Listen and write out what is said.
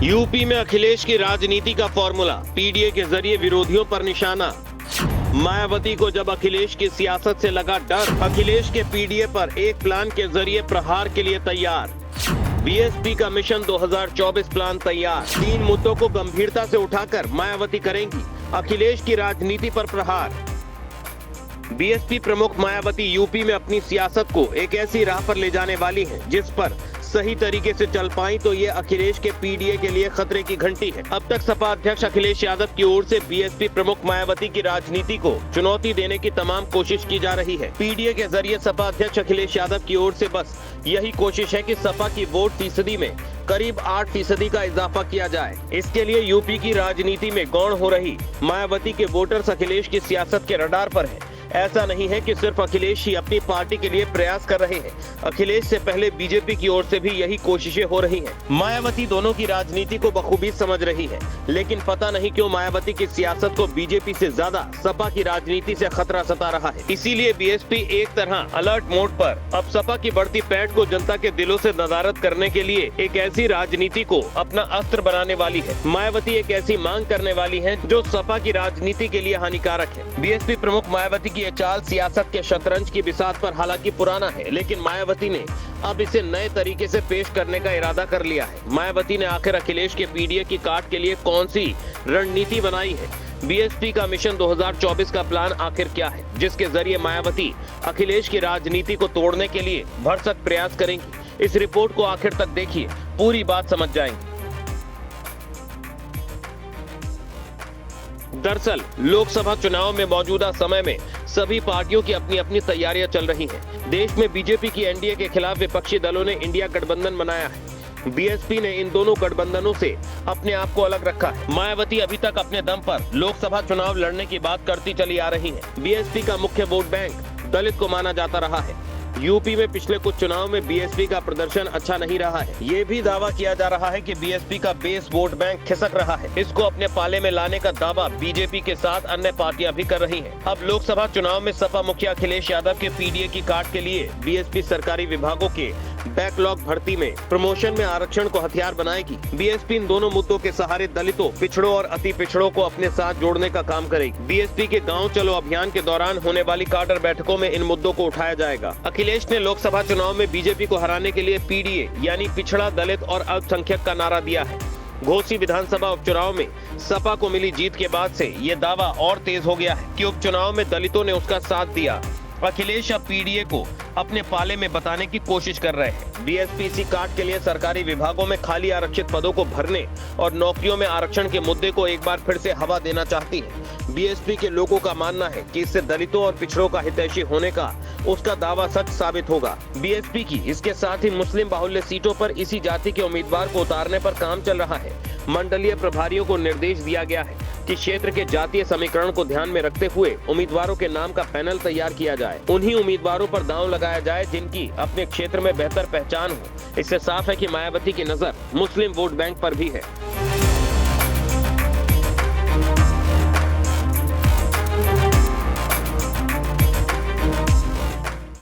UP में अखिलेश की राजनीति का फॉर्मूला, पीडीए के जरिए विरोधियों पर निशाना। मायावती को जब अखिलेश की सियासत से लगा डर, अखिलेश के पीडीए पर एक प्लान के जरिए प्रहार के लिए तैयार। बीएसपी का मिशन 2024 प्लान तैयार। 3 मुद्दों को गंभीरता से उठाकर मायावती करेंगी अखिलेश की राजनीति पर प्रहार। बीएसपी प्रमुख मायावती यूपी में अपनी सियासत को एक ऐसी राह पर ले जाने वाली हैं जिस पर सही तरीके से चल पाई तो ये अखिलेश के पीडीए के लिए खतरे की घंटी है। अब तक सपा अध्यक्ष अखिलेश यादव की ओर से बीएसपी प्रमुख मायावती की राजनीति को चुनौती देने की तमाम कोशिश की जा रही है। पीडीए के जरिए सपा अध्यक्ष अखिलेश यादव की ओर से बस यही कोशिश है कि सपा की वोट फीसदी में करीब 8% का इजाफा किया जाए। इसके लिए यूपी की राजनीति में गौण हो रही मायावती के वोटर्स अखिलेश की सियासत के रडार पर है। ऐसा नहीं है कि सिर्फ अखिलेश ही अपनी पार्टी के लिए प्रयास कर रहे हैं। अखिलेश से पहले बीजेपी की ओर से भी यही कोशिशें हो रही हैं। मायावती दोनों की राजनीति को बखूबी समझ रही है, लेकिन पता नहीं क्यों मायावती की सियासत को बीजेपी से ज्यादा सपा की राजनीति से खतरा सता रहा है। इसीलिए बीएसपी एक तरह अलर्ट मोड पर अब सपा की बढ़ती पैठ को जनता के दिलों से नदारद करने के लिए एक ऐसी राजनीति को अपना अस्त्र बनाने वाली है। मायावती एक ऐसी मांग करने वाली है जो सपा की राजनीति के लिए हानिकारक है। बीएसपी प्रमुख मायावती ये चाल सियासत के शतरंज की बिसात पर हालांकि पुराना है, लेकिन मायावती ने अब इसे नए तरीके से पेश करने का इरादा कर लिया है। मायावती ने आखिर अखिलेश के पीडीए की काट के लिए कौन सी रणनीति बनाई है? बीएसपी का मिशन 2024 का प्लान आखिर क्या है, जिसके जरिए मायावती अखिलेश की राजनीति को तोड़ने के लिए भरसक प्रयास करेंगी? इस रिपोर्ट को आखिर तक देखिए, पूरी बात समझ जाएंगे। दरअसल लोकसभा चुनाव में मौजूदा समय में सभी पार्टियों की अपनी अपनी तैयारियां चल रही हैं। देश में बीजेपी की एनडीए के खिलाफ विपक्षी दलों ने इंडिया गठबंधन बनाया है। बीएसपी ने इन दोनों गठबंधनों से अपने आप को अलग रखा है। मायावती अभी तक अपने दम पर लोकसभा चुनाव लड़ने की बात करती चली आ रही है। बीएसपी का मुख्य वोट बैंक दलित को माना जाता रहा है। यूपी में पिछले कुछ चुनाव में बीएसपी का प्रदर्शन अच्छा नहीं रहा है। ये भी दावा किया जा रहा है कि बीएसपी का बेस वोट बैंक खिसक रहा है। इसको अपने पाले में लाने का दावा बीजेपी के साथ अन्य पार्टियां भी कर रही हैं। अब लोकसभा चुनाव में सपा मुखिया अखिलेश यादव के पीडीए की काट के लिए बीएसपी सरकारी विभागों के बैकलॉग भर्ती में, प्रमोशन में आरक्षण को हथियार बनाएगी। बीएसपी इन दोनों मुद्दों के सहारे दलितों, पिछड़ों और अति पिछड़ों को अपने साथ जोड़ने का काम करेगी। बीएसपी के गांव चलो अभियान के दौरान होने वाली काडर बैठकों में इन मुद्दों को उठाया जाएगा। अखिलेश ने लोकसभा चुनाव में बीजेपी को हराने के लिए पीडीए यानी पिछड़ा, दलित और अल्पसंख्यक का नारा दिया है। घोसी विधानसभा उपचुनाव में सपा को मिली जीत के बाद से ये दावा और तेज हो गया है कि उपचुनाव में दलितों ने उसका साथ दिया। अखिलेश अब पीडीए को अपने पाले में बताने की कोशिश कर रहे हैं। बीएसपी इसी काट के लिए सरकारी विभागों में खाली आरक्षित पदों को भरने और नौकरियों में आरक्षण के मुद्दे को एक बार फिर से हवा देना चाहती है। बीएसपी के लोगों का मानना है कि इससे दलितों और पिछड़ों का हितैषी होने का उसका दावा सच साबित होगा। बीएसपी की इसके साथ ही मुस्लिम बाहुल्य सीटों पर इसी जाति के उम्मीदवार को उतारने पर काम चल रहा है। मंडलीय प्रभारियों को निर्देश दिया गया है कि क्षेत्र के जातीय समीकरण को ध्यान में रखते हुए उम्मीदवारों के नाम का पैनल तैयार किया जाए। उन्हीं उम्मीदवारों पर दांव लगाया जाए जिनकी अपने क्षेत्र में बेहतर पहचान हो। इससे साफ है कि मायावती की नजर मुस्लिम वोट बैंक पर भी है।